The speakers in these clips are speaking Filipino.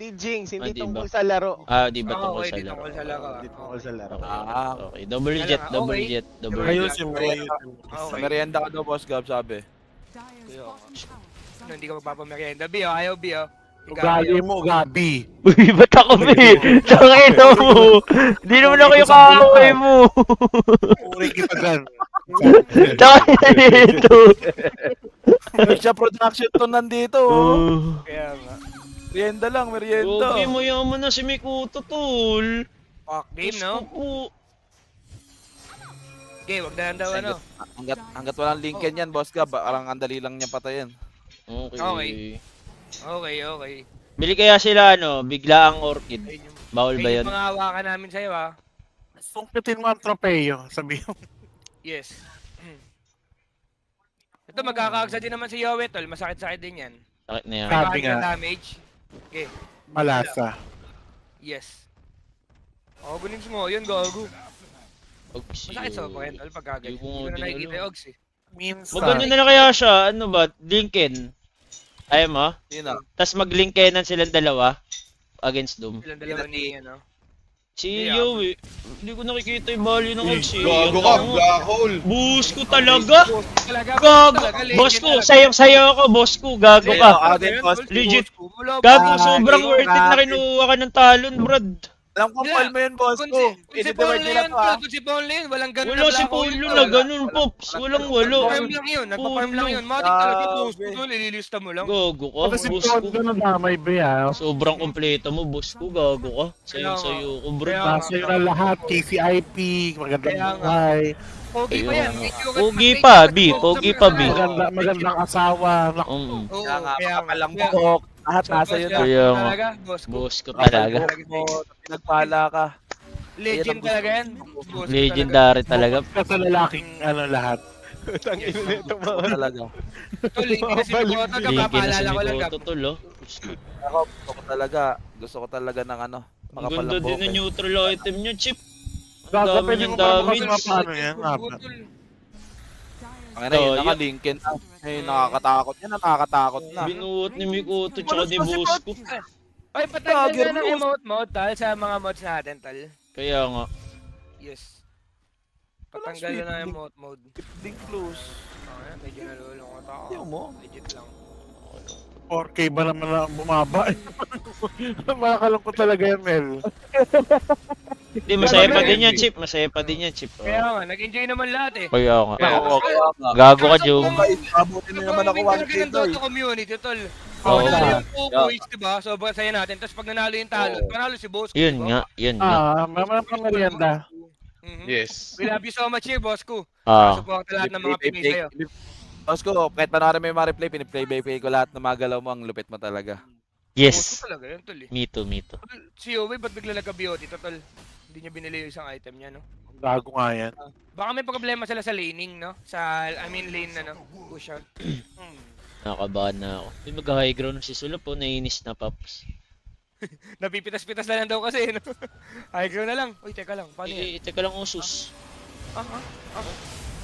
Hindi Jinx, hindi Di tungkol ba? sa laro. Di ba tungkol sa Di laro? tungkol sa laro. Hindi tungkol sa laro. Okay. Double jet, double Okay. jet, double jet. Ayusin mo, ayusin mo. Okay. Merienda ka daw, Boss Gab, sabi. Hindi ka magpapamerienda. Bio, ayaw Bio. Ugali mo, Gabi. Uy, ba't ako eh? Tangina mo! Hindi naman ako yung kakaway mo! Uri kita dyan. Tangina nito! Siya production to nandito, oh. Kaya nga. Merienda lang, merienda. Okay, mayaman na si Mikuto, tol. Fuck game, no? Oo. Okay, wag na lang daw ano. Hanggat walang linkin yan, Boss Gab, parang ang dali lang niya patayin. Okay. Okay. Bili kaya sila bigla ang orchid. Ayun yung, Bawal ba ayun yun? yung mga hawakan namin sa'yo, ha? Sungkitin mo ang tropeyo, sabi mo. Yes. Ito, magkakaagsa din naman si Yowie, tol. Masakit-sakit din yan. Sakit na yan. Sabi Makakita nga. damage. Okay, Malasa. yes. Gunin mo, yun, gago. Ogs, Masakit sa mga tol, pagkaganyan. Yung Hindi ko na din nakikita yung Ogs, eh. Minsan. Magano na lang kaya siya, ano ba? Linken. Ayaw mo? Yun na. Tapos mag-linkenan silang dalawa against Doom. Silang dalawa ni, ano. Si Yeah. Yowie, hindi ko nakikita yung value ng Ogs. Gago ka, black hole. Boss ko talaga! Talaga, Gago! legend Boss ko, talaga. sayang-sayo ako, boss ko, gago ka. Legit. Wala ba? Gago, sobrang worth it na kinuha ka ng talon, brad. Alam ko, Yeah. Paul mo yun, Boss Kung ko. si Paul na yun, kung si Paul na yun, walang ganun Wala si Paulo na ganun, Pops. Walang walo. Nagpa-farm lang yun, nagpa-farm lang yun. Matik talaga, boss ko tol, ililista mo lang. Gago ka, Kasi boss Todd ko. ka na damay ba yan? Sobrang kompleto mo, boss ko, gago ka. Sayang-sayo ko, bro. Kaya nga. Nasa yun na lahat, KCIP, magandang Kaya nga. buhay, Pogi pa yan. Pogi pa, B. Pogi pa, B. magandang asawa. Naku, Oo. Kaya nga, kaya makapalang kaya- buhok. Lahat nasa yun. Kaya nga. Talaga, boss ko. Boss ko talaga. Pinagpala ka. Legend talaga yan. Boss ko Legendary talaga. ka sa lalaking lahat. Tangina nito Ako mga. talaga. Tol, hindi na si Boto, Linken na si kapapaalala ko lang. Mikoto, tol, oh. Ako, gusto ko talaga ng Ang ganda makapalang din buhok. ng neutral item niya, Chip. Ang Gago, dami pwede niyang mo ba damage. mas paano yan? Ang ina, yun na Lincoln na. Nakakatakot yan, nakakatakot na. Binuot ni Mikoto tsaka ni boss ko. Ay, patanggal na ng emote mode, tal, sa mga mods natin, tal. Kaya nga. Yes. Patanggal na ng emote mode. Link close. Medyo nalulungkot ako. Ayaw mo? Legit lang. 4K ba naman na bumaba? Makakalungkot talaga yan, Mel. Hindi, masaya pa din yan, Chip. Masaya pa din yan, Chip. Kaya nga, nag-enjoy naman lahat eh. Kaya nga. Oo, kaya nga. Gago ka, Joe. Abutin mo naman ako Ang 1K talaga ng tol. Dota community, tol. Oo. Nanalo yung 2 points, diba? Sobrang saya natin. Tapos pag nanalo yung talon, panalo si Boss. Yun nga, yun nga. Mamaya pang merienda. Yes. We love you so much here, boss ko. Ah. Support lahat ng mga Pinoy sa'yo. Boss ko, kahit panoorin mo yung mga replay, piniplay by play ko lahat ng mga galaw mo, ang lupit mo talaga. Boss Yes. ko talaga yun, tol eh. Me too, me too. Si Yowie, ba't bigla nagka-BOT to, tol? Hindi niya binili yung isang item niya, no? Gago nga yan. Baka may problema sila sa laning, no? Lane na, no? Push out. Nakakabahan na ako. May mag-high ground si Sulap po, nainis na, Paps. Napipitas-pitas na lang daw kasi, no? High ground na lang. Uy, teka lang. Paano yan? Teka lang, Usus.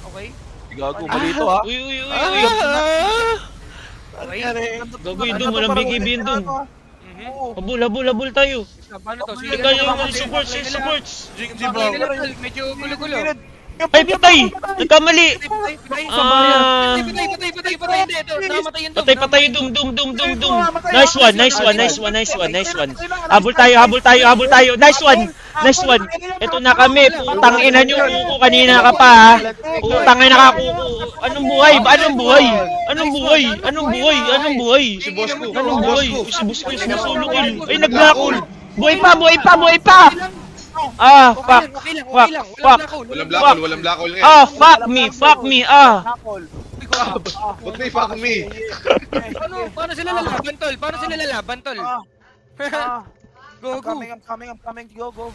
Okay. Gago, malito ha. Uy, uy, uy, uy. Okay. Gagawin doon, walang bigibin doon. Mhm. Habol tayo. Paano to? Sige, Teka yung supports, yung supports. Medyo gulo-gulo. Ay, patay! Nagkamali! Ah. Patay, hindi. Ito, namatay yung Patay, dum. Nice one. Habol tayo. Nice one. Ito na kami, putang ina nyo, kuko kanina ka pa ha. Putang ina ka, kuko. Anong buhay? Si boss ko. Anong buhay? Si boss ko, sumusulo kill. Ay, nag-blackle. Buhay pa! Fuck. Walang black hole ngayon. Fuck me. Ba't may fuck me? Paano sila lalaban, tol? Go. I'm coming, go.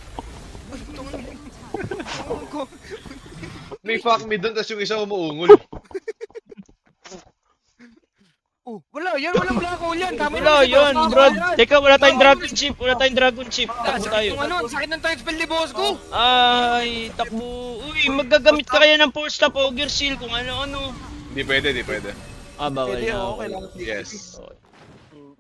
May fuck me doon, tas yung isa umuungol. Wala, walang black hole yan. Wala yun, bro. Teka, wala tayong dragon chip. Takbo tayo. Ang sakit ng time spell ni boss ko. Ay, takbo. Uy, magagamit ka kaya ng force stop o gear seal kung ano-ano. Di pwede. Bawal Pwede, na. okay lang. Yes.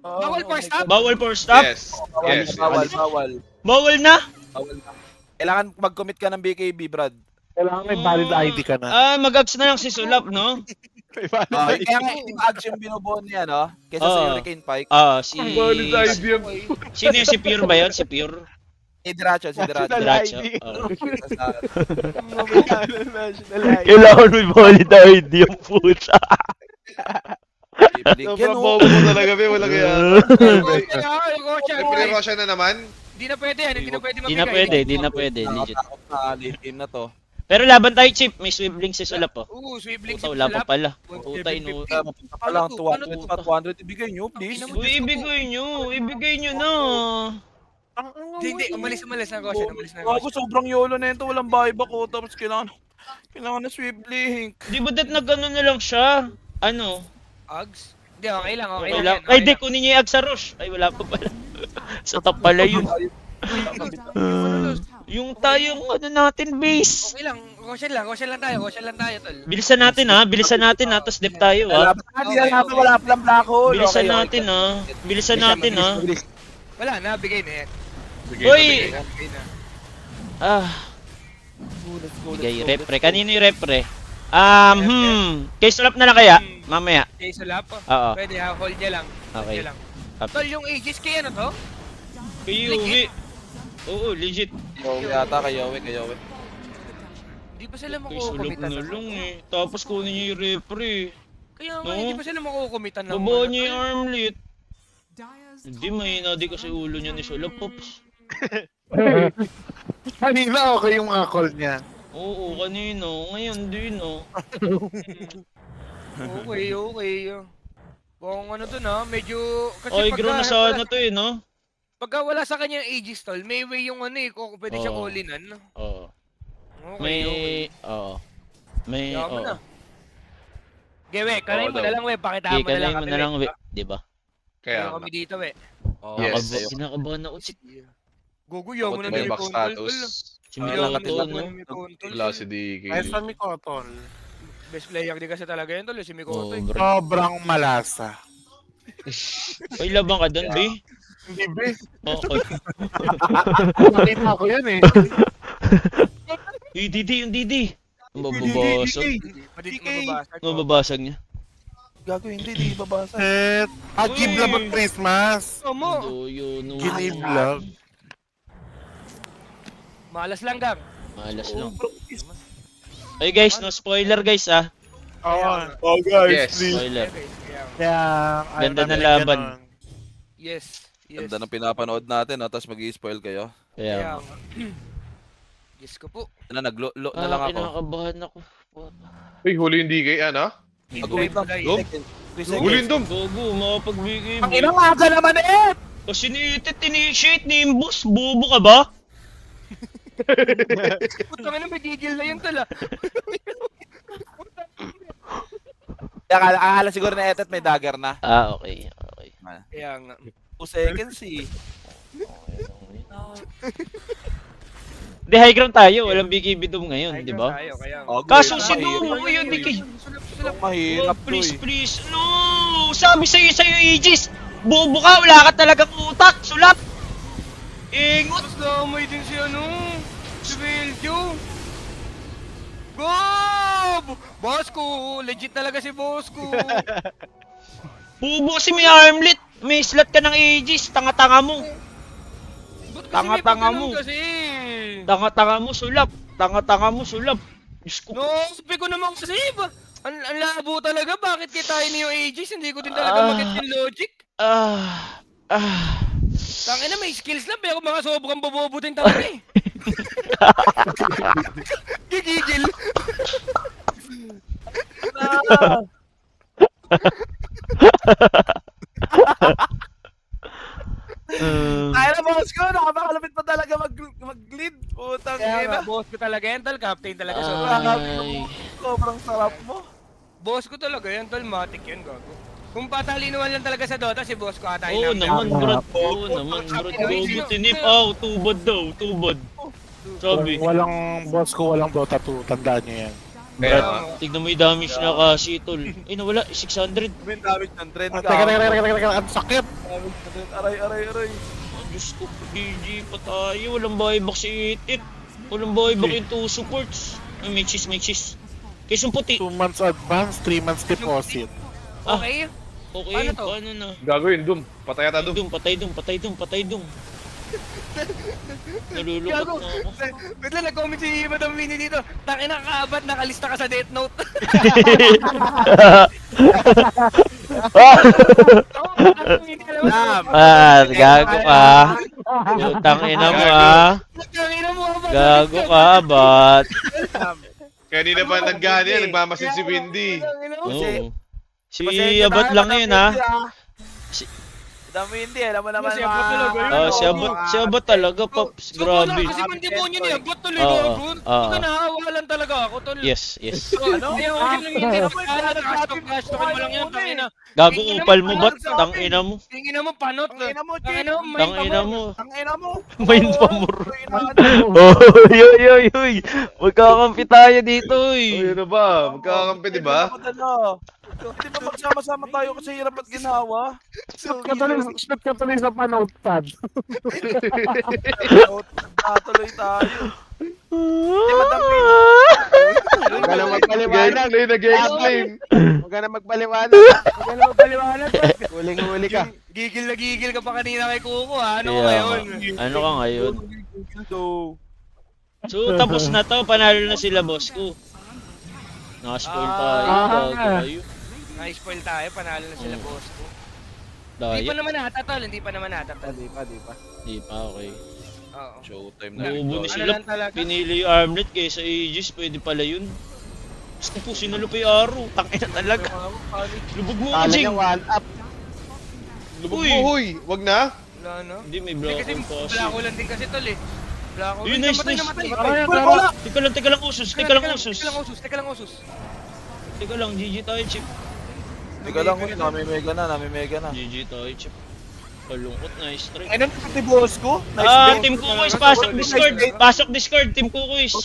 Bawal for stop? Bawal for stop? Yes. Bawal, Yes. bawal, yes. bawal. Bawal na? Bawal na. Kailangan mag-commit ka ng BKB, Brad. Kailangan may valid ID ka na. Mag-ags na lang si Sulap, no? Kaya nga, hindi ba action binubuo niya, no? Kesa sa Oo. Hurricane Pike. Si... Valid ID yan. Sino yung si Pure ba yun? Si Pure? Si Diracho, si Diracho. Diretso? ID. Oo. National ID. Kailangan may valid ID yung puta. Sobrang bobo mo talaga, be. Wala kaya. May Russia na naman. Hindi na pwede yan, hindi na pwede Di na pwede, di na pwede, legit. Nakatakot na late game na to. Pero laban tayo, Chip. May swiveling si Sulap, oh. Oo, swiveling Puta, wala pa pala. Puta, Kaya mapunta pa lang, 200 ibigay nyo, please. Uy, ibigay nyo na. Hindi, umalis na Roshan, umalis na Gago, sobrang YOLO na ito, walang buyback ko, tapos kailangan na swiveling. Di ba dat nag-ano na lang siya? Ano? Ags? Hindi, okay lang, okay Okay lang. lang. Ay, di, kunin niya yung Ag sa Rush. Ay, wala pa pala. Sa top pala yun. Yung tayong ano natin, base. Okay lang, Roshan lang tayo, tol. Bilisan natin ha, tapos dep tayo ha. Wala pa lang black hole. Bilisan natin ha. Wala na, bigay na yan. Uy! Bigay na. Ah, bigay repre. Kanino yung repre? Kay Sulap na lang kaya? Mamaya. Okay, sulap. Oo. Pwede ha, hold niya lang. Hold Okay. niya lang. Tol, yung Aegis kay ano to? Kay Yowie. Oo, legit. Yowie yata, kay Yowie. Hindi pa sila Kay Sulap makukumitan na lang eh. Tapos kunin niya yung repre. Kaya nga, No? hindi pa sila makukumitan ng Babawa niya yung armlet. Hindi, mahina di kasi ulo niya ni Sulap, Pops. Kanina okay yung mga call niya. Oo, kanino. Ngayon din, oh. Okay. Kung ano dun ha, medyo... Kasi Ay, grow na sana to eh, no? pagka wala sa kanya yung Aegis tol, may way yung ano eh, kung pwede siya Oo. callinan. Oo. Okay, May, okay. oo. May, Kaya mo oo. na. Gewe, kanayin mo daw. na lang we, pakitaan mo na lang Kikanayin mo kami. na lang, we. di ba? Kaya Kaya kami dito we. Yes. Kinakabahan ako. Guguyo mo na may din back status. Si Ayaw Milo mo to, na no? ni Mikontol. Wala si DK. Ay, sa Mikotol. Best player din kasi talaga yun tol, si Oo, Mikontol. bro. Sobrang malasa. Ay, labang ka doon, Bay. Hindi ba? Okay. Nakita ko yun eh. Yung Didi, yung Didi. Mababasag. Madit mababasag. Mababasag niya. Gago, hindi babasa. Agib lang mag Christmas. Mo, Doyo, no. Ginib lang. malas lang gang. Malas lang. Ay guys, no spoiler guys ah. Oh guys, Yes. please. Spoiler. Kaya, Ganda ng laban. Yes. Ganda ng pinapanood natin, no? Tapos mag-i-spoil kayo. Kaya, Yes ko po. Ano, naglo na lang ako. kinakabahan ako. Uy, huli yung DK, ano? Mag-wait lang. Live, Dom? 3 seconds. Huli yung Dom. Gogo, makapagbigay mo. Ang inang aga naman eh! Kasi ni-itit, initiate ni Imbus. Bobo ka ba? Putang ina, may gigil na yun tala. Akala siguro na etet may dagger na. Ah, okay. Okay. Kaya nga. 2 seconds eh. Di high ground tayo, walang BKB Dome ngayon, di ba? Tayo, kaya nga. Oh, Kaso good. si Dome, yun, di kay... Mahirap to Please, eh. please, no! Sabi sa'yo, Aegis! Bobo ka, wala ka talagang utak, sulap! Ingot! Tapos naamay din si ano, si Belgio. Go! Boss ko, legit talaga si boss ko. Bobo kasi may armlet! May slot ka ng Aegis, tanga-tanga mo! Ba't kasi Tanga-tanga may mo. pagkaroon kasi? Tanga-tanga mo, sulap! Tanga-tanga mo, sulap! Diyos ko! No, sabi ko naman kasi ba? Ang labo talaga, bakit kita ini yung Aegis? Hindi ko din talaga mag-get yung logic. Tangina, may skills na pero mga sobrang bobobo din talaga eh. Gigigil. Ay na boss ko, nakapakalapit pa talaga mag-lead. Putang Kaya nga, ina. boss ko talaga yan, tol. Captain talaga. Ay, Sobrang sarap mo. Boss ko talaga yan, tol. Matic yan, gago. Kung patalinuan lang talaga sa Dota, si boss ko ata oo yun. naman, bro. Oo naman, bro. Gogo, tinip out. Tubod daw, tubod. Sabi. Walang boss ko, walang Dota 2. Tandaan niyo yan. Brad, Kaya, tignan mo yung damage na kasi, tol. Ay, nawala. 600. May damage ng trend. Teka, ang sakit. Aray. Oh, Diyos ko, GG pa tayo. Walang buyback si Itit. Walang buyback yung 2 supports. Ay, may cheese. Quezon puti. 2 months advance, 3 months deposit. Okay. Okay, Paano to? paano na? gagawin, Doom. Patay ata Doom. Patay dum. Nalulukot Gago. na ako. Bigla nag-comment si Madam Winnie dito. Tangina kaabat, nakalista ka sa Death Note. Gago ka. Utang ina mo Tangina mo ba? Gago ka, bat. Kanina pa naggana yan, nagmamasid si Windy. Oo. Si Abot lang yun ha. Dami hindi, alam mo naman Si Abot talaga yun. Oh, si Abot talaga, Pops. Grabe. Kasi man demonyo niya, bot tuloy Oo, gago. oo. Ito nahawalan talaga ako, tol. Yes. Ano? Ayaw ko yung hindi. Cash token mo lang yan, tangina. Gago upal mo, bat. Tang ina mo. Tingin mo, panot. Tangina mo, Tangina mo, may Tang ina mo. Tangina mo. Mind pamor. Oh, yoy. Magkakampi tayo dito, O yun na ba? Magkakampi, di ba? Hindi ba magsama-sama tayo kasi hirap at ginawa? Shoot ka tuloy sa panotepad. Tuloy tayo. Huwag ka na magpaliwanag. Nag-explain. Huwag ka na magpaliwanag. Huling-huli ka. Gigil na gigil ka pa kanina kay Kuko, ha? Ano Kaya ngayon? Ano ka ngayon? So, tapos na to. Panalo na sila, boss ko. Nakaspoil tayo. Gago kayo. Na-spoil tayo, panalo na sila, boss ko. Daya. Hindi pa naman ata, tol. Hindi pa naman ata, tol. Di pa. Di pa, okay. Oo. Showtime na. Bubo ni Ano sila. lang talaga? Pinili yung armlet kaysa Aegis. Pwede pala yun. Gusto po, sinalo pa yung arrow. Tangina talaga. Lubog mo, Kala Jing. niya one up. Lubog Uy. mo, huy. Wag na. Wala, no? Hindi, may Hindi block kasi on pa Black Hole din kasi, tol, eh. Black Hole. Uy, Uy, nice, namatay, nice. namatay. Teka lang, usus. Teka lang, usus. Teka lang, usus. Teka lang, GG tayo, chip. Teka lang, nami-mega na. GG tayo, chip. Kalungkot, nice strike. Ano si boss ko? Team Kukuis, pasok Discord. Pasok Discord, Team Kukuis.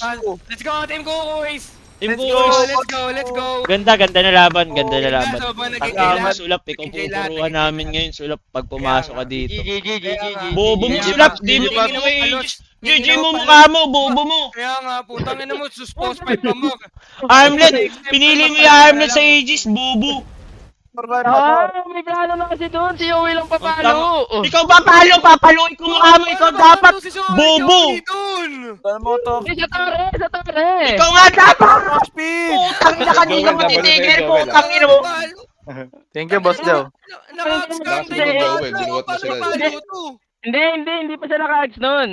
Let's go, Team Kukuis. Team Let's Kukuis. Let's go. Ganda na laban, ganda na laban. Sobrang Tangina, nagkikailan. Sulap, ikaw pupuruan namin ngayon, Sulap, pag pumasok ka dito. GG. Bobo mo, Kaya Sulap, nga, di mo tingin ino mo, eh. ano, GG mo mukha mo, bobo mo. Kaya nga, putang ina mo, suspose pipe pa mo. Armlet, pinili mo yung Armlet sa Aegis, bobo. May plano na kasi doon. Si Yowie lang papalo. Ikaw ba papaluin ko mukha mo, ikaw dapat, bobo. Saan mo to? Sa tore. Ikaw nga dapat. Speed! Putang ina, kanina mo titigil, putang ina mo. Thank you, boss Joe. Nakakascam Last game of Joel, binuhat mo sila. Hindi pa siya naka-ads noon.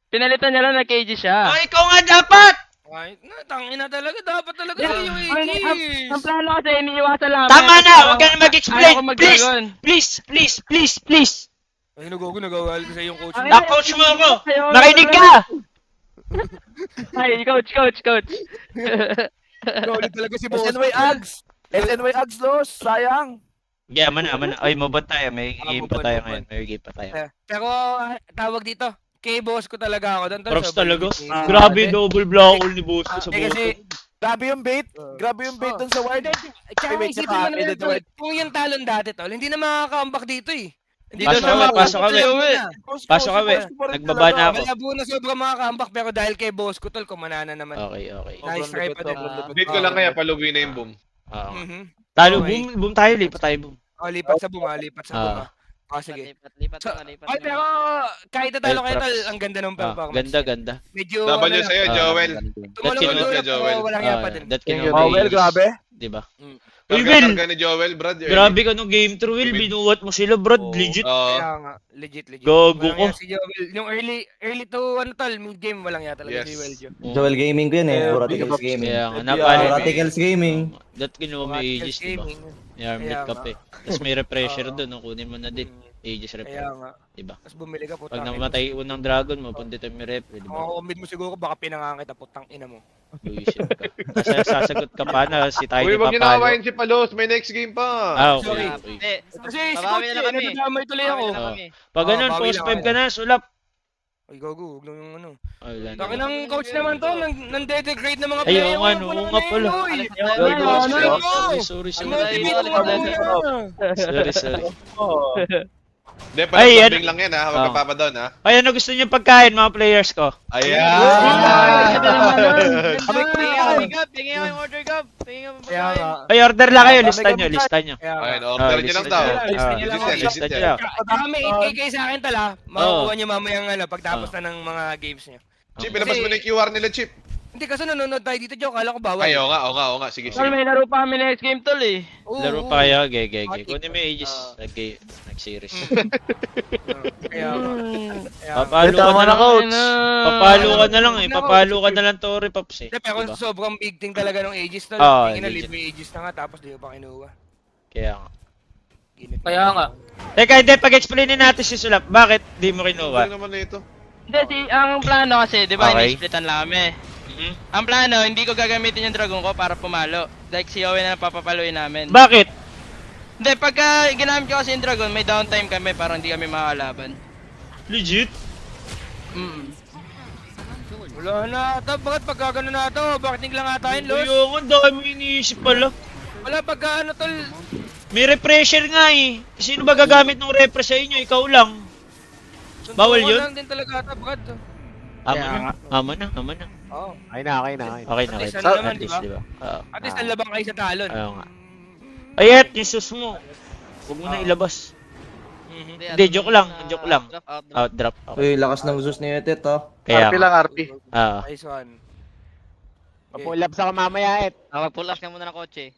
Pinalitan niya lang na KG siya. Ay, ikaw nga dapat. Ay, tangina talaga, dapat talaga sa iyo, Iggy. Ang plano kasi iniiwasan lang. Tama na, huwag ka na mag-explain. Ayaw ko mag-dragon. Please. Ay, nagawal ko sa iyong coach. Na-coach mo ako. Makinig ka. Ay, coach. Nagawal talaga si boss. SNY Ags, los. Sayang. Yeah, mana. Ay, mabot tayo. May game pa tayo ngayon. Pero, tawag dito. Kay boss ko talaga ako doon. Props talaga. Grabe, double block hole ni boss ko sa Kasi, boto. Grabe yung bait. Grabe yung bait dun sa ward. tsaka wait, isipin tsaka, mo naman, edit tol, word. kung yung talon dati, tol, hindi na makaka-comeback dito eh. Hindi Pasok na kami, makaka-comeback pasok kami. dito. Pasok kami. Nagbaba na ako. Malabo na sobrang makaka-comeback pero dahil kay boss ko, tol, kumanana naman. Okay. Nice try pa din. Date ko lang kaya palugi na yung boom. Oo. Mhm. Talo, Okay. boom tayo. Lipat tayo, boom. Lipat sa bunga. Sige. Ay, pero kahit natalo kayo, tol, ang ganda ng performance. Ganda. Medyo, Laban yun sa'yo, Joel. tumulong That ulo can- Joel. pero walang yan pa din. That can Oh, well, grabe. Diba? Uy, Karga Will! ni Joel, Brad. Grabe ka nung game through, Will. Binuwat mo sila, Brad. Oo. Legit. Oo. Kaya nga, legit. Gago Walang ko. yan si Joel. Yung early to, mid-game, walang yan talaga Yes. si Weljo. Joel Gaming ko yun eh, Eh, Boraticals big Gaming. Kaya nga, Yeah. napalo. Boraticals Gaming. That kinuha mo Aegis, diba? May armlet Kaya ka nga. pa eh. Tapos may refresher doon, no? Kunin mo na din. Aegis Kaya refresher. nga. Diba? Tapos bumili ka, Pag putang ina. namatay unang dragon mo, pundit mo yung refre, diba? Kung mid mo siguro, baka pinangan kita, putang ina mo. Buisit ka. Kasi sasagot ka pa na si Tiny Uy, wag niyo papalo. nakawain si Palos. May next game pa. Ah, Sorry. okay. Kasi si Babawi Coach, na kami. nadadamay tuloy ako. Pag ganun, bawi post lang 5 ako. ka na, sulap. Ay, gago, huwag lang yung ano. Ay, wala na. Taki ng coach naman to, nang-dedegrade ng mga Ay, player. oo nga, oo nga pala. Sorry. Hindi, pala Ay, tumbing lang yan ha. Huwag ka papadown ha. Ay, ano gusto niyo pagkain, mga players ko? Ayan! Ay, order lang kayo, lista nyo. Ayun, order nyo lang daw. Lista nyo lang. Baka may 8K sa akin tala, makukuha nyo mamayang pagtapos na ng mga games nyo. Chip, ilabas mo na yung QR nila, Chip. Hindi kasi nanonood tayo dito, Joe. Kala ko bawal. Ay, oo nga. Sige. Tol, may laro pa kami next game, tol eh. Laro pa kayo, gay. Kunin mo yung Aegis, nag-series. Papalo ka na lang, coach. Papalo ka na lang eh. Papalo ka na lang, Tori Pops eh. Pero Diba? sobrang big thing talaga ng Aegis tol. Oo, Tingin na legit. libre Aegis na nga, tapos di ko pa kinuha. Kaya nga. Kaya nga. Teka, hindi, pag-explainin natin si Sulap, bakit di mo kinuha? Ano naman na ito? Hindi, ang plano kasi, di ba, Okay. ini-splitan lang kami. Ang plano, hindi ko gagamitin yung dragon ko para pumalo. Like si Owen na papapaluin namin. Bakit? Hindi, pagka ginamit ko kasi yung dragon, may downtime kami para hindi kami makakalaban. Legit? Wala na ata, bakit pagka gano'n na ito? Bakit niglang ata yun, Los? Ayoko, ang dami iniisip pala. Wala pagka ano tol. May refresher nga eh. Sino ba gagamit ng refresh sa inyo? Ikaw lang. Bawal yun? Lang din talaga ata, bakit? Ama na. Oo. Okay na. Okay na. At least Okay. ano naman, At least, diba? diba? Oo. At least nalabang kayo sa talon. Ayaw nga. Ayet, yung sus mo. Huwag mo na ilabas. Hindi, joke lang. Outdrop. Uy, Okay. lakas ng Zeus ni Etet, oh. Kaya nga. RP. Oo. Nice one. Papulap sa mamaya, Et. Pull up ka muna ng kotse.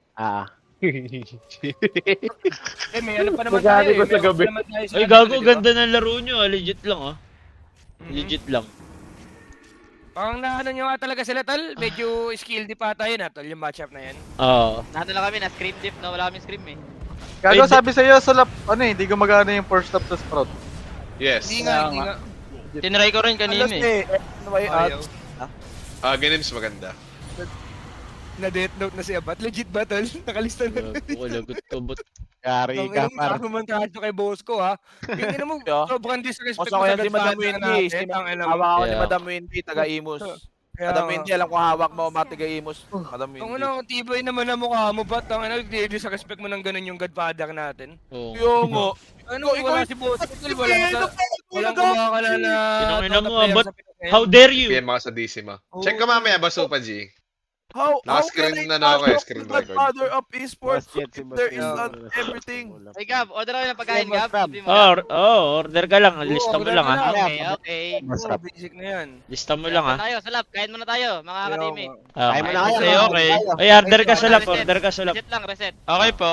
May ano pa naman tayo eh. May gabi. off naman tayo sa Ay, ano, gago. diba? Ganda ng laro nyo. Legit lang, ah. Legit lang. Parang naano nyo nga talaga sila tol. Medyo skill di pa tayo na tol yung matchup na yan. Oo. Nato lang kami na scream dip, no? Wala kami scream eh. Gago, Ay, sabi sa'yo, Sulap, hindi gumagana yung first stop sa Sprout. Yes. Hindi nga. Tinry ko rin kanina eh. Ayaw. Ganims maganda. Na-death note na si Abat. Legit ba tol? Nakalista na. Lagot ko, but... Yari Ang ka, inang par. nakakumantahan nyo kay boss ko ha. Yung ina mo, sobrang disrespect Boss mo ako sa yan si Madam Godfather Wendy. natin. Ang ina mo. Hawak ako ni Yeah. Madam Wendy, taga-Imus. Kaya Madam nga. Wendy, alam ko hawak mo, taga-Imus. Madam Ang Wendy. una, ang tibay naman ang mukha mo, ba't ang ina, disrespect mo ng ganun yung Godfather natin? Oo. Yung mo. Ano, wala si boss ko, tol, walang kumakala na... Pinangina mo, player Abat. sa Pilipinas. How dare you? PM mga sa DC mo. Check ko mamaya, Basupa G. How Naka-screen na ako eh, screen record. Father of esports, if there is not everything. Hey Gab, order kami ng pagkain Gab. Order ka lang. Lista mo lang, ah. Okay. Basic na yan. Lista mo lang, ah. Tayo, salap, kain muna tayo, mga ka-teammate. Okay. mo na kayo. Okay. Ay, order ka sa lap. Order ka sa lap. Reset lang, reset. Okay po.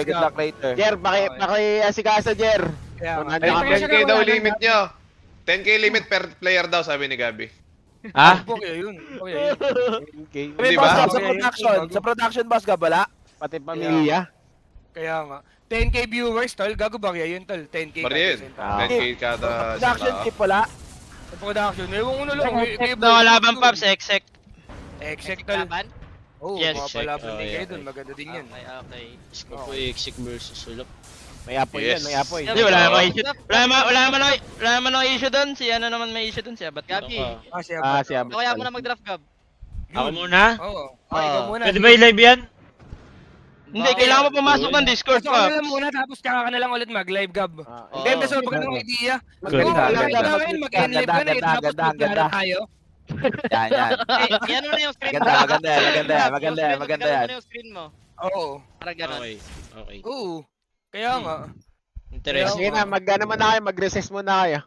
Good luck later. Jer, paki-asikaso, Jer. Ay, 10k daw limit nyo. 10k limit per player daw, sabi ni Gabi. Ha? Okay, yun. Di May ba? boss sa production. Sa production boss ka bala? Pati pamilya. Kaya nga. 10k viewers, tol. Gago ba kaya yun, tol? 10k. Bari yun. 10k kada Production sa tip wala? Sa production. Ewan ko na lang. Wala bang Pops, exec. Exec, tol. Laban? Oo, Yes, mga palaban din check. kayo dun. Maganda din yan. Okay. Isko po Exik versus Sulap. May apoy Yes. yan, may apoy. Hindi, wala namang issue. Wala naman issue doon. Si ano naman may issue doon, si Abat. Gabi. Siya. Ako kaya muna mag-draft Gab. Ako muna? Oo. Okay, ikaw muna. Pwede ba i-live yan? Hindi, kailangan mo pumasok ng Discord Pasok ka pa. na lang muna, tapos tsaka ka na lang ulit mag-live, Gab. Hindi, Oo. may sobrang ng idea. Ganda, Mag-live ka na eh, tapos magkala tayo. Yan. Yan mo na yung screen Maganda yan. Maganda yan. yung screen mo. Oo. Para ganun. Okay. Oo. Kaya nga. Interesting. Sige na, mag-recess muna kayo.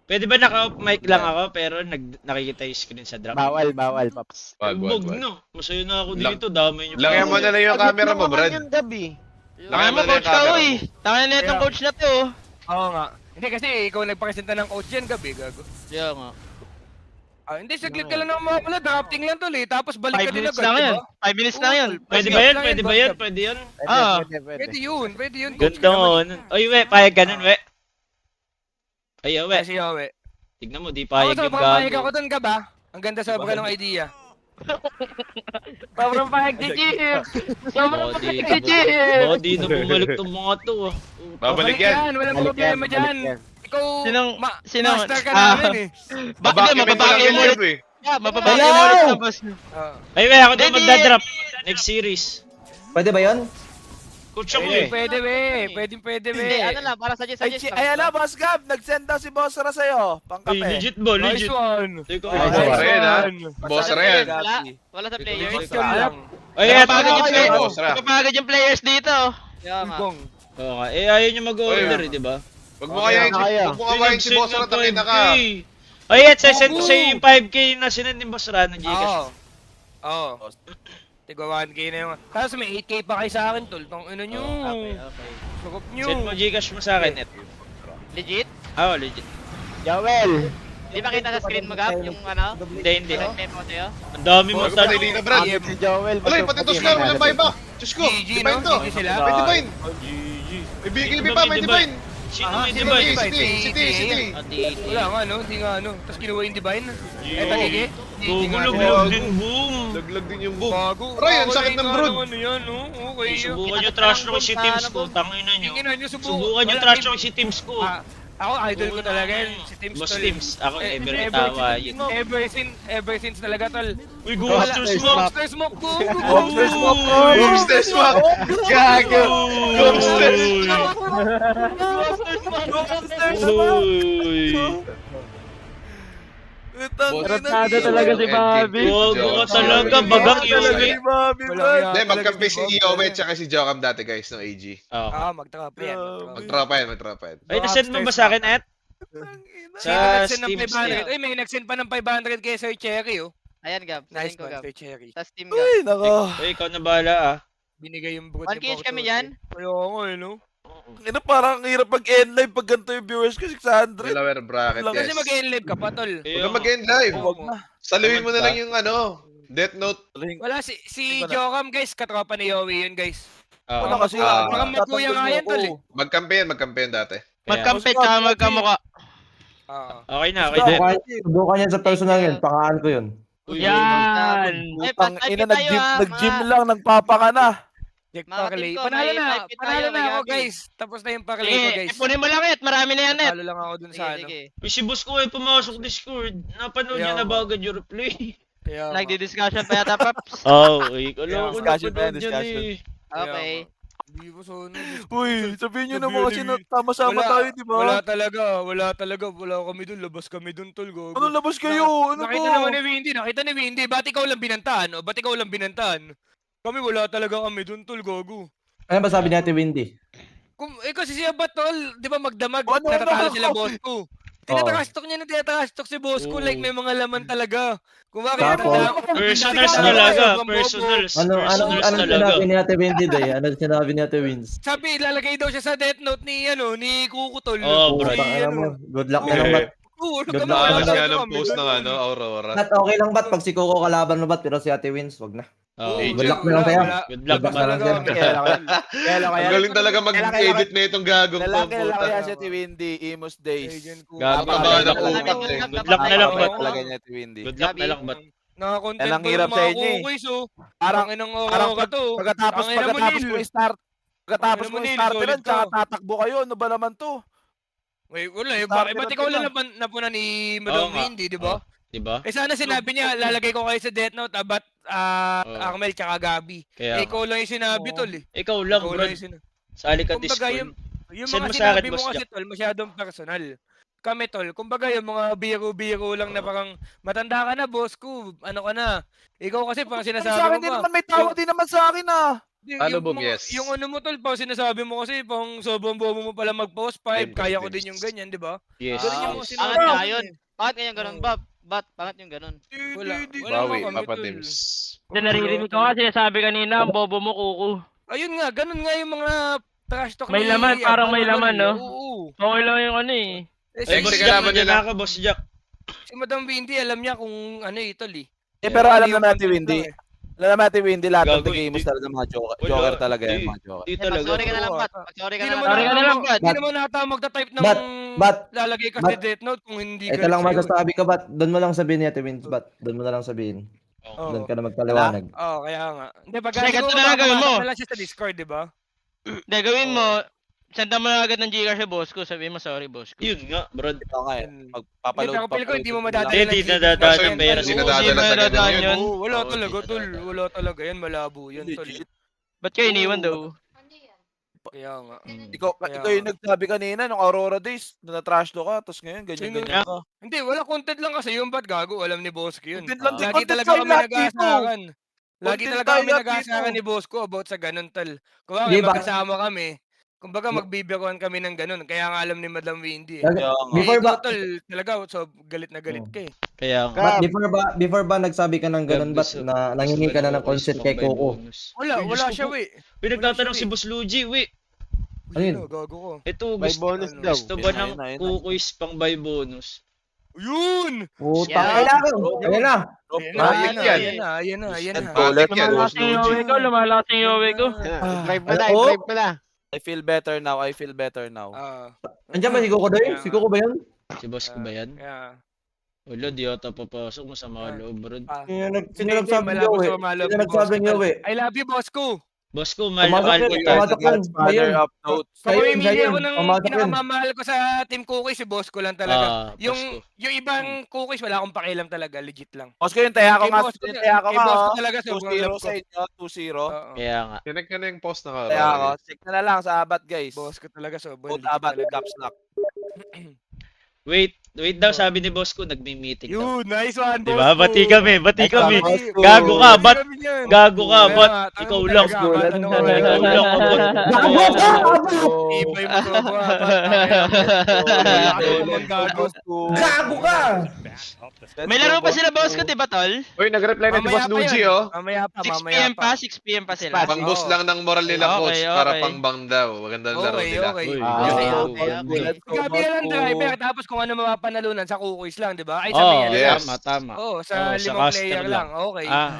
Pwede ba naka-off mic lang ako pero nakikita yung screen sa drop? Bawal, Pops. Wag. No. Masaya na ako Lang- dito. Damay niyo. Lagyan mo na lang yung camera mo, Brad. Yung gabi. Tanga mo, coach ka, uy. Tanga na itong coach na to. Oo nga. Hindi kasi ikaw nagpakasenta ng coach yan, Gabi, gago. Kaya nga. Hindi, saglit ka lang naman mawala. Drafting lang tol eh. Tapos balik 5 ka din minutes agad, lang yan. diba? 5 minutes lang yan. Pwede ba yan? Pwede yan? Pwede yun. Coach Ganda ka naman. mo. Oy, we. Payag ganun, we. Ay, we. Kasi Yowe. Tignan mo, di Ako payag yung sobrang pahig ako gago. dun, Gab, Ang ganda sobrang ng idea. Sobrang pahag si Jir. Sobrang pahag si Jir. Baka di na bumalik tong mga to, ah. Babalik yan. Walang problema dyan. ikaw, Sinong- master ka Ah. namin eh. Bakit Babakimin mo lang mababaki yan, mo ulit? Jeb, eh. Mababaki Hello! mo ulit sa boss. Ay, wait, ako din Hindi. magdadrop. Next series. Pwede ba yun? Coach ako eh. Pwede, pwede, Hindi, ano lang, para suggest. Ayan na, Boss Gab, nag-send daw si Boss Ra sa'yo. Ay, Pangkape. legit ba? Nice Legit. one. Teka, Nice Boss one. Ren, ha? Boss Ren. Wala sa players. Nice one lang. Ay, eto. Napapagod yung Boss Ra, Boss Ra. Napapagod yung players dito. Kaya nga. Bong. Oo nga. Eh, ayaw nyo mag-order Oy. eh, di ba? Wag mo kawain si Boss Ra, tangin na ka. Ay, at sesend ko sa'yo yung 5K na sinend ni Boss Ra ng Gcash. Oo. Tiga 1K na yung... Kaso may 8K pa kayo sa akin, tol. Tong ino nyo. Okay. Sukop nyo. Send mo Gcash mo sa akin, Net. Legit? Oo, legit. Joel! Di ba kita sa screen mo, Gab? Yung ano? Hindi. Nag-memo ko sa'yo? Ang dami mo Huwag tanong. pa na Brad. Si Joel. Wala, pati to scar, walang buyback. Diyos ko, GG, divine no? to. GG sila. May divine. GG. May BKB pa, may divine. Sino Ah, may sino divine? may City. Wala nga, no? Hindi nga, ano. Tapos kinuha yung divine. Eh, taligi. Gugulog din, boom. Laglag din yung boom. Bago. Aray, ang sakit ng brood. Ano yan, no? Okay. Subukan nyo trash talk si teams ko. Tangina nyo. Tingnan nyo, Subukan nyo trash talk si teams ko. Ako, idol ko talaga yun. Si Teams Boss tol. Teams. Ako Eh, ever tawa yun. Ever since talaga, tol. Uy, Ghoster Smoke. Monster Smoke ko. Ghoster Smoke. Gago. Ghoster Uy. Ratado talaga si Bobby. Huwag ka talaga. Bagang iuwi. Hindi, magkampi si Iowe at saka si Jokam dati guys ng AG. Oh. Magtrapa yan. Magtropa yan. Ay, nasend mo ba sa akin, Ed? Sa Steam. Ay, may nag-send pa ng 500 kay Sir Cherry, oh. Ayan, Gab. Nice Nice ko, one, Gab. Sir Cherry. Tapos team, Gab. Nako. Uy, ikaw na bahala ah. Binigay yung brood 1K kami dyan. Kaya ako, eh, no? Ina, parang ang hirap mag-end live pag ganito yung viewers ko, 600. Delaware bracket, Kasi Kasi yes. mag-end live ka pa, tol. Huwag kang mag-end live. Huwag na. Saluhin mo na lang yung ano, Death Note. Wala, si Jokam, guys. Katropa ni Yowie yun, guys. Wala kasi. Parang magkuya nga yan, tol, eh. Magkampi yan dati. Magkampit ka, magkamuka. Okay na, okay din. Subukan niya sa personal yun. Pangaan ko yun. Yan. Ay, Putang type ina, tayo, nag-gym mga- lang, nagpapaka na. Jack Mga Parley. team ko, Panalo may na. type it tayo, Panalo na may ako, Gabi. guys. Tapos na yung Parley ko, Eh, guys. ipunin mo lang, Net. Marami na yan, Net. Panalo lang ako dun Sige, sa ano. sige. Uy, si boss ko ay pumasok Discord. Napanood niya na ba agad yung replay? Kaya, Nagdi-discussion pa yata, Paps. Uy, kalo ko Discussion pa yan, napanood yan discussion. eh. Okay. Hindi mo so, ano, Uy, sabihin nyo Sabi naman kasi ni- na tama-sama tayo, di Wala ba? talaga. Wala kami dun. Labas kami dun, tol. Gogo. Ano labas kayo? Ano Nakita to? naman ni Windy. Ba't ikaw lang binantaan? O, ba't ikaw lang binantaan? Kami wala talaga kami dun, tol, gogo. Ano ba sabi ni Ate Windy? Kasi siya ba, tol? Di ba magdamag? Ano, Natatalo ano? sila, boss ko. Tinatrastok niya na tinatrastok si boss ko. Oo. Like, may mga laman talaga. Kung bakit Tapos? Personals Hindi ka talaga, alam, personals. Ano Personals talaga. sinabi ni Ate Windy day? Ano sinabi ni Ate Wins? Sabi, ilalagay daw siya sa death note ni, ni Kuko, tol. Oh, bro. Putang ina mo. Good luck na lang, Bat. Oo, Good kami luck. wala Taas Ano, nga talaga ng kami. post ng ano, Aurora. Bat, okay lang, Bat? Pag si Coco kalaban mo, Bat? Pero si Ate Wins, wag na. Oh, Agent. Good luck na lang sa'yo. Good luck Good luck na lang naman. sa'yo. Ang galing talaga mag-edit na itong gagong to. Lalaki puta. kaya siya si Windy, Imus Days. Agent ko. Gago Tama ba na Good puta? luck na lang, Bat. Talaga niya si Windy. Good luck na lang, Bat. Nakakontent Yan ang ko hirap yung sa mga inyo eh. kukuis, oh. Parang- Tangin ng parang ka to. Pagkatapos Tangina mo, mo Neil. i-start, pagkatapos Tangina mo, mo Neil, i-start solid rin, tsaka ka. tatakbo kayo, ano ba naman to? Wait, wala eh. Starter Ba't na ikaw sila. lang napuna ni Oo Madam nga. Windy, di ba? Diba? Eh sana sinabi niya, lalagay ko kayo sa Death Note, ba't Oo. Armel tsaka Gabi. Kaya Eh, ikaw lang yung sinabi, Oo. tol eh. ikaw lang, Ikaw bro. lang yung sinabi. Sali ka Kumbaga, Discord. Yung Send mga mo sa akin, sinabi mo Boss kasi, tol, masyadong personal. Kami, tol, kumbaga yung mga biro-biro lang na parang matanda ka na, boss ko, ano ka na. Ikaw kasi parang Sa sinasabi akin mo din pa. naman, may tawag din naman sa akin ah. Ano, Bob, yes. Yung ano mo, tol, parang sinasabi mo kasi, parang sobrang bobo mo pala mag-post 5, kaya ko din yung ganyan, di ba? Yes. Ganun yung mga yes. sinabi Angat mo. nga yun. Bakit ganyan ganun, Bob? Bakit yung ganun? Wala. Bawi, naman kami, Papa tol. Tims. Hindi, naririnig ko nga sinasabi kanina, ang bobo mo, kuko. Ayun nga, ganun nga yung mga trash talk May laman, parang may laman, no? Oo. Okay lang yung ano eh. Eh, Ay, Next, Boss sige, Jack, laban nandiyan nila. na ako, Boss Jack. si Madam Windy, alam niya kung ano tol eh. Pero alam Yung naman natin, content Windy. lang eh. Alam naman natin, Windy, lahat ng Gago, gamers hindi. talaga mga joker. Wala, Joker talaga yan, hindi. mga joker. Di Eh, talaga. mag-sorry ka na lang, Oo, Bat. ata. Mag-sorry ka Hindi na naman lang. Sorry ka na lang, Bat. Hindi naman nata magta-type ng Bat, lalagay ka sa Bat. Death Note kung hindi ito lang masasabi ko, Bat. Doon mo lang sabihin ni Ate Wins, Bat. Doon mo na lang sabihin. Oo. Doon ka na magpaliwanag. Oo, kaya nga. Hindi, pag Sige, ito na lang gawin mo. Wala siya sa Discord, di ba? Hindi, gawin mo, Senda mo na agad ng Gcash sa boss ko. Sabihin mo, sorry, boss ko. Yun nga, bro. Okay. Hindi, Magpapaload pero pili ko hindi mo madadala Hindi, ng di Gcash. nadadaan Kaso ng pera. hindi nadadala sa ganun yun. Oo, wala Oo, talaga, di tol. nadadaan. Wala talaga yan. Malabo yan, tol. Legit. Ba't kayo iniwan daw? Kaya nga. Ikaw yung nagsabi kanina nung Aurora Days na na-trash do ka, tapos ngayon Sino ganyan ka. Hindi, wala content lang kasi yung ba't gago. Alam ni Boss ko yun. Content lang, di Lagi content talaga tayo kami lahat dito. nag-aasakan. Lagi Content talaga tayo kami lahat nag-aasakan dito. ni Boss ko about sa ganun, tal. Kung Di ba? magkasama kami, kumbaga magbibiruan kami ng ganun. Kaya nga alam ni Madam Windy. Lag- Kaya nga. Before ba, Tol, talaga, so galit na galit ka eh. Kaya nga. before ba nagsabi ka ng ganun, ba't na nangingi ka na ng consent kay Coco? Wala siya, we. Uy, nagtatanong si Boss Luigi, we. Ano yun? Gago ko. Ito, May gusto, bonus daw. gusto ba Yun na, ng yun na. kukuis pang buy bonus? Yun! Puta, Yeah. kailangan. Ayan na. Ayan na, yan. ayan na, ayan na. Balik yan. Lumalakas yung Yowie ko, lumalakas yung Yowie ko. Drive mo na, Oh. drive mo na. I feel better now. Ah, Andiyan ba si Coco doon? Si Coco ba yun? Si Boss ko ba yan? kaya. Wala, di ata papasok. Masama loob, bro. Sino nagsabi niyo eh? Sino nagsabi niyo eh? I love you, boss ko. Boss ko, mahal na Pumasok mahal yun, kita. pumasok yun. Father Ayun. of notes. Kung Ayun, mamimili ayun. ako ng Pumasok yun. pinakamamahal ko sa Team Cookies, si boss ko lang talaga. Ah, yung Boss ko. yung ibang cookies, wala akong pakialam talaga. Legit lang. Boss ko yung taya ko Kay nga. boss ko- Yung taya ko kay nga. boss ko oh. talaga, sobrang 2-0 love ko. sa inyo. 2-0. Oo. Kaya nga. Tinig ka na yung post na ka. Taya ko. Check na lang sa abat, guys. Boss ko talaga, sobrang Both legit abat, talaga. caps lock. Wait daw, sabi ni Boss ko, nagmi-meeting daw. Yun, nice one, boss Diba? ko. Bati kami, bati kami. Boss ko. Gago ka, Bati ba't kami niyan. gago ka, Kaya ba't nga, ikaw tanong lang? talaga, ba't ano ka, Ikaw lang, abot. Gago ka! Ibay mo to, ba't gago. Gago ka! May laro pa sila, boss ko, diba, tol? Uy, nag-reply na si Boss Luigi, oh. Mamaya pa, 6 mamaya PM pa. pa, 6 PM pa sila. Pang boost Oo. lang ng moral nila, Okay, coach. okay. Para pang bang daw. Magandang laro Okay, nila. okay. Uy, Okay, gago. okay. Gabi lang driver, tapos kung ano mapapanalunan sa cookies lang, di ba? Ay, Oo, sabi yan. Yes. tama, tama. Oo, Oo, sa sa 5 caster player lang. lang. Okay. Ah,